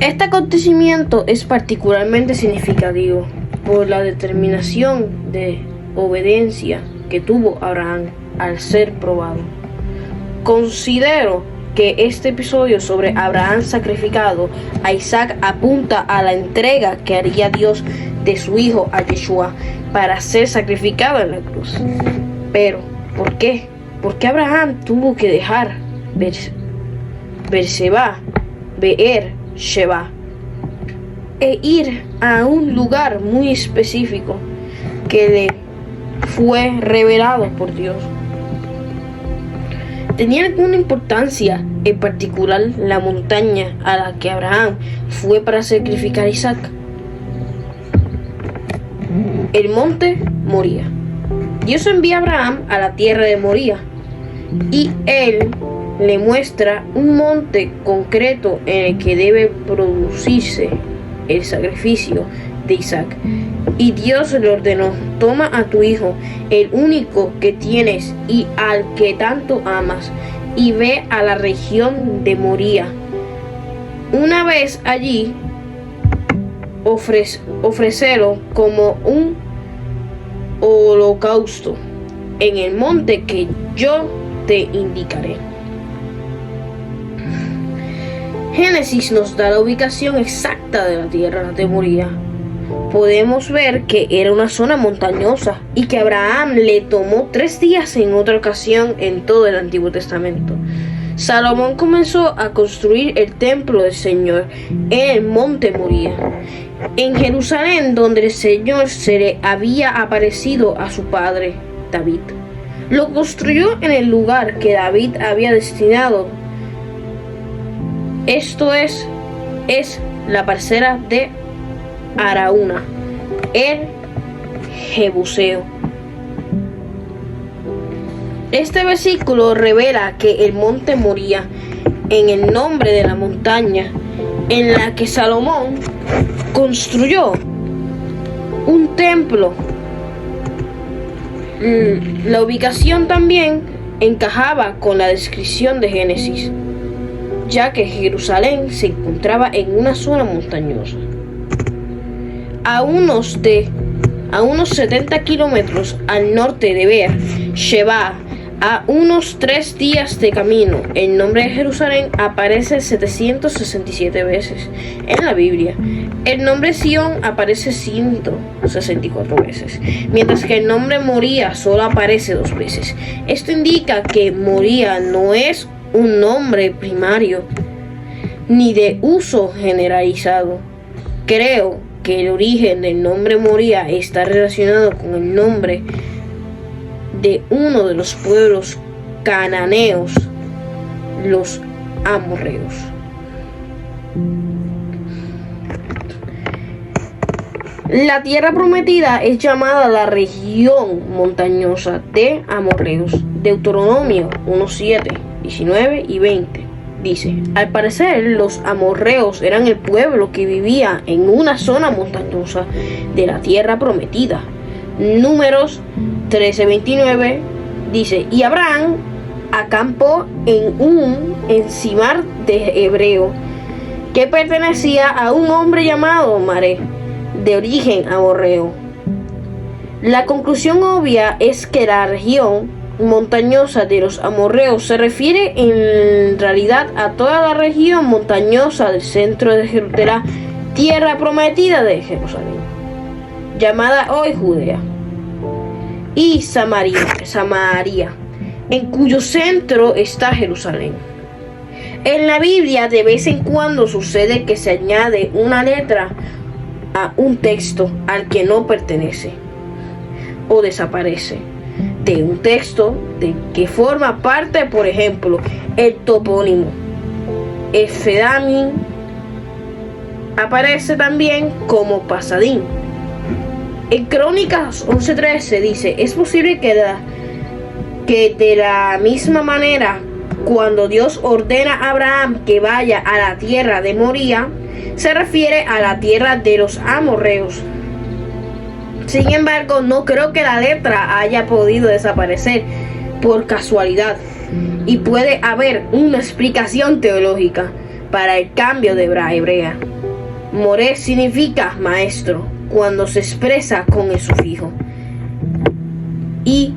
Este acontecimiento es particularmente significativo por la determinación de obediencia que tuvo Abraham al ser probado. Considero que este episodio sobre Abraham sacrificado a Isaac apunta a la entrega que haría Dios de su hijo a Yeshua para ser sacrificado en la cruz. Pero, ¿por qué? ¿Por qué Abraham tuvo que dejar Beer-Sheba e ir a un lugar muy específico que le fue revelado por Dios? ¿Tenía alguna importancia en particular la montaña a la que Abraham fue para sacrificar a Isaac? El monte Moría. Dios envía a Abraham a la tierra de Moría y él le muestra un monte concreto en el que debe producirse el sacrificio de Isaac. Y Dios le ordenó: toma a tu hijo, el único que tienes y al que tanto amas, y ve a la región de Moría. Una vez allí, ofrécelo como un holocausto en el monte que yo te indicaré. Génesis nos da la ubicación exacta de la tierra de Moría. Podemos ver que era una zona montañosa y que Abraham le tomó 3 días en otra ocasión en todo el Antiguo Testamento. Salomón comenzó a construir el templo del Señor en el monte Moría, en Jerusalén, donde el Señor se le había aparecido a su padre David. Lo construyó en el lugar que David había destinado. Esto es la parcela de Araúna, el Jebuseo. Este versículo revela que el monte Moría, en el nombre de la montaña en la que Salomón construyó un templo. La ubicación también encajaba con la descripción de Génesis, ya que Jerusalén se encontraba en una zona montañosa. A unos 70 kilómetros al norte de Beer-Sheba, a unos 3 días de camino. El nombre de Jerusalén aparece 767 veces en la Biblia. El nombre Sión aparece 164 veces, mientras que el nombre Moría solo aparece 2 veces. Esto indica que Moría no es un nombre primario ni de uso generalizado. Creo que el origen del nombre Moría está relacionado con el nombre de uno de los pueblos cananeos, los amorreos. La tierra prometida es llamada la región montañosa de amorreos. Deuteronomio 1:7, 19 y 20 dice: al parecer los amorreos eran el pueblo que vivía en una zona montañosa de la tierra prometida. Números 13:29 dice: y Abraham acampó en un encimar de hebreo que pertenecía a un hombre llamado Maré, de origen amorreo. La conclusión obvia es que la región montañosa de los amorreos se refiere en realidad a toda la región montañosa del centro de la tierra prometida de Jerusalén, llamada hoy Judea, y Samaria, en cuyo centro está Jerusalén. En la Biblia de vez en cuando sucede que se añade una letra a un texto al que no pertenece o desaparece de un texto de que forma parte. Por ejemplo, el topónimo Efedamín aparece también como Pasadín. En Crónicas 11:13 dice: es posible que de la misma manera, cuando Dios ordena a Abraham que vaya a la tierra de Moría, se refiere a la tierra de los amorreos. Sin embargo, no creo que la letra haya podido desaparecer por casualidad, y puede haber una explicación teológica para el cambio de hebrea. Moré significa maestro cuando se expresa con el sufijo. Y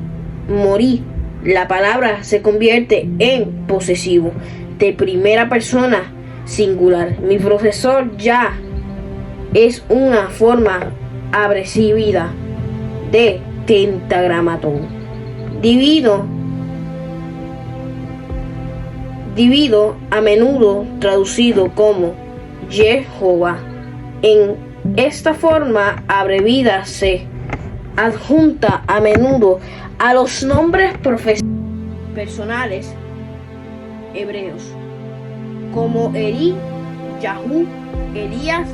morí, la palabra se convierte en posesivo de primera persona singular. Mi profesor ya es una forma abresiva de tentagramatón. Divido a menudo traducido como Jehová. En esta forma abreviada se adjunta a menudo a los nombres personales hebreos como Eri, Yahú, Elías,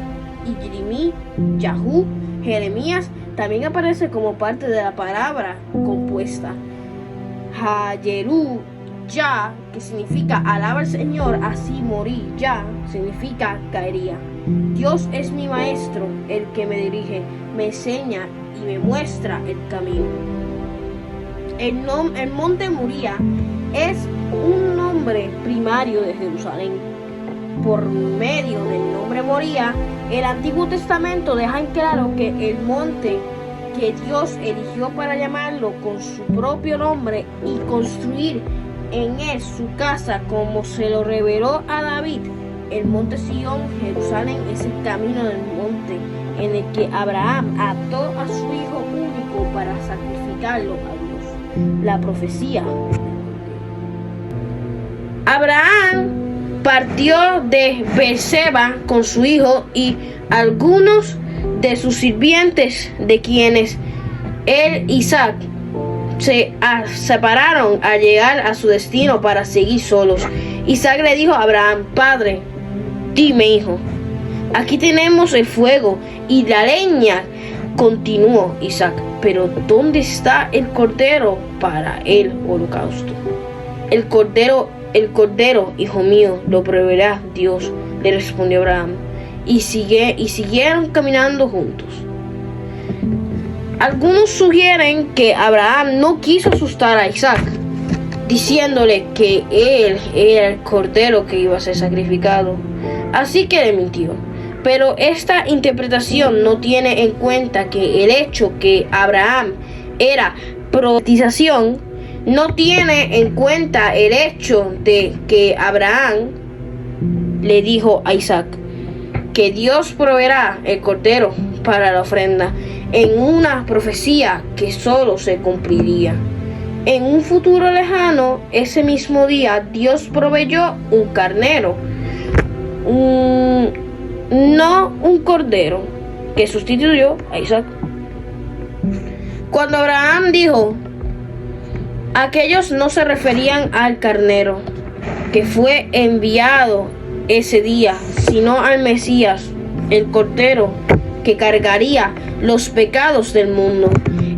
Ijrimí, Yahú, Jeremías. También aparece como parte de la palabra compuesta Hayerú, Ya, que significa alaba al Señor, así morí, Ya significa caería. Dios es mi maestro, el que me dirige, me enseña y me muestra el camino. El monte Moría es un nombre primario de Jerusalén. Por medio del nombre Moría, el Antiguo Testamento deja en claro que el monte que Dios eligió para llamarlo con su propio nombre y construir en él su casa como se lo reveló a David, el monte Sión, Jerusalén, es el camino del monte en el que Abraham ató a su hijo único para sacrificarlo a Dios. La profecía. Abraham partió de Beerseba con su hijo y algunos de sus sirvientes, de quienes él y Isaac se separaron al llegar a su destino para seguir solos. Isaac le dijo a Abraham: Padre, dime, hijo, aquí tenemos el fuego y la leña. Continuó Isaac: pero ¿dónde está el cordero para el holocausto? El cordero, hijo mío, lo proveerá Dios, le respondió Abraham. Y siguieron caminando juntos. Algunos sugieren que Abraham no quiso asustar a Isaac, diciéndole que él era el cordero que iba a ser sacrificado, así que le mintió. Pero esta interpretación no tiene en cuenta que el hecho que Abraham era profetización, no tiene en cuenta el hecho de que Abraham le dijo a Isaac que Dios proveerá el cordero para la ofrenda, en una profecía que solo se cumpliría. En un futuro lejano, ese mismo día, Dios proveyó un carnero, no un cordero, que sustituyó a Isaac. Cuando Abraham dijo, aquellos no se referían al carnero que fue enviado ese día, sino al Mesías, el cordero que cargaría los pecados del mundo.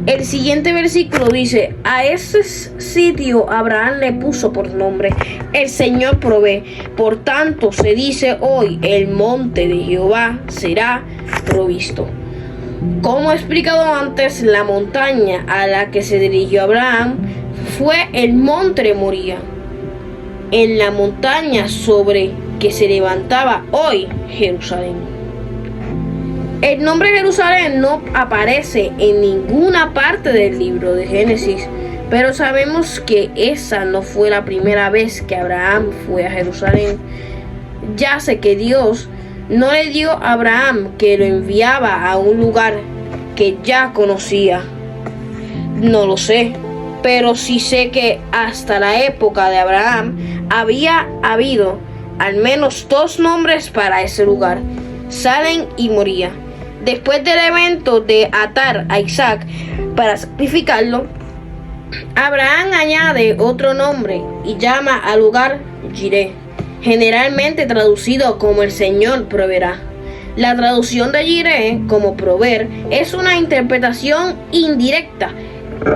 El siguiente versículo dice: a ese sitio Abraham le puso por nombre: el Señor provee. Por tanto se dice hoy: el monte de Jehová será provisto. Como he explicado antes, la montaña a la que se dirigió Abraham fue el monte Moría, en la montaña sobre que se levantaba hoy Jerusalén. El nombre Jerusalén no aparece en ninguna parte del libro de Génesis, pero sabemos que esa no fue la primera vez que Abraham fue a Jerusalén. Ya sé que Dios no le dio a Abraham que lo enviaba a un lugar que ya conocía. No lo sé, pero sí sé que hasta la época de Abraham había habido al menos dos nombres para ese lugar: Salem y Moría. Después del evento de atar a Isaac para sacrificarlo, Abraham añade otro nombre y llama al lugar Jireh, generalmente traducido como el Señor proveerá. La traducción de Jireh como proveer es una interpretación indirecta,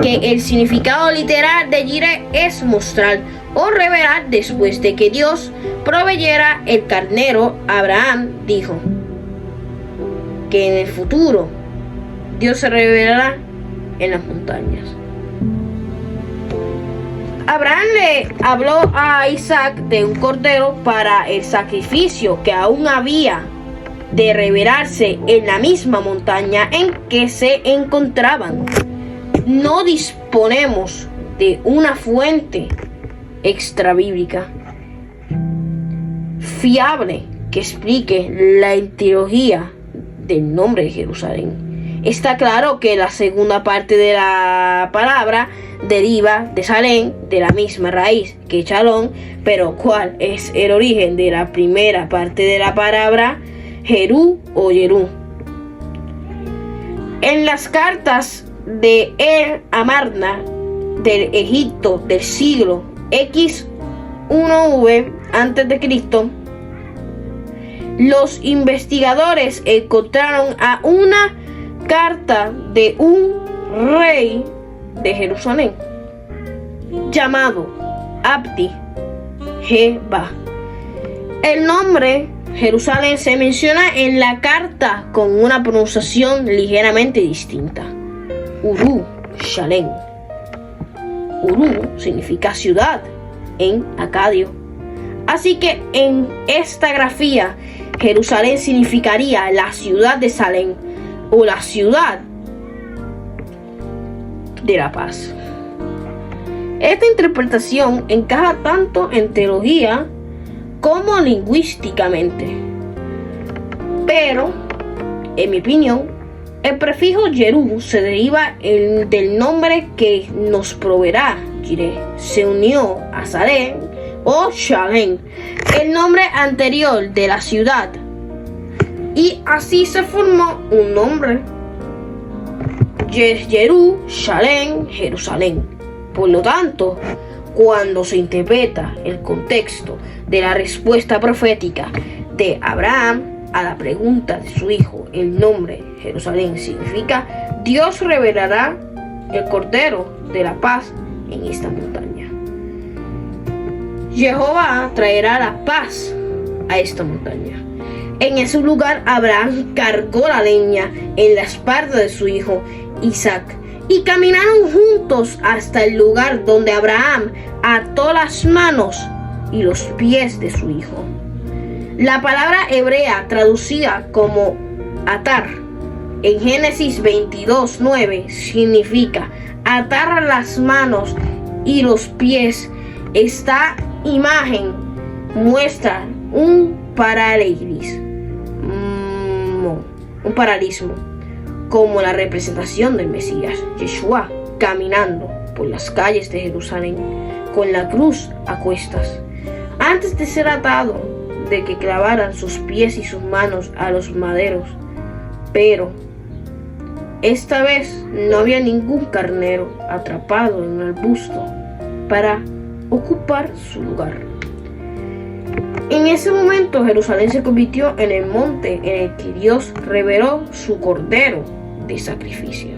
que el significado literal de Jireh es mostrar o revelar. Después de que Dios proveyera el carnero, Abraham dijo que en el futuro Dios se revelará en las montañas. Abraham le habló a Isaac de un cordero para el sacrificio que aún había de revelarse en la misma montaña en que se encontraban. No disponemos de una fuente extrabíblica fiable que explique la etimología del nombre de Jerusalén. Está claro que la segunda parte de la palabra deriva de Salem, de la misma raíz que Shalom, pero ¿cuál es el origen de la primera parte de la palabra Jerú o Yerú? En las cartas de El Amarna del Egipto del siglo X1V a.C., los investigadores encontraron a una carta de un rey de Jerusalén llamado Abdi Jeba. El nombre Jerusalén se menciona en la carta con una pronunciación ligeramente distinta: Uru Shalem. Uru significa ciudad en acadio. Así que en esta grafía, Jerusalén significaría la ciudad de Salem o la ciudad de la paz. Esta interpretación encaja tanto en teología como lingüísticamente, pero en mi opinión el prefijo Yerú se deriva del nombre que nos proveerá Jireh. Se unió a Salem o Shalem, el nombre anterior de la ciudad, y así se formó un nombre: Yerú, Shalem, Jerusalén. Por lo tanto, cuando se interpreta el contexto de la respuesta profética de Abraham a la pregunta de su hijo, el nombre Jerusalén significa Dios revelará el Cordero de la paz en esta montaña. Jehová traerá la paz a esta montaña. En ese lugar Abraham cargó la leña en la espalda de su hijo Isaac y caminaron juntos hasta el lugar donde Abraham ató las manos y los pies de su hijo. La palabra hebrea traducida como atar en Génesis 22:9 significa atar las manos y los pies. Esta imagen muestra un paralelismo como la representación del Mesías, Yeshua, caminando por las calles de Jerusalén con la cruz a cuestas, antes de ser atado, de que clavaran sus pies y sus manos a los maderos. Pero esta vez no había ningún carnero atrapado en un arbusto para ocupar su lugar. En ese momento Jerusalén se convirtió en el monte en el que Dios reveló su cordero de sacrificio.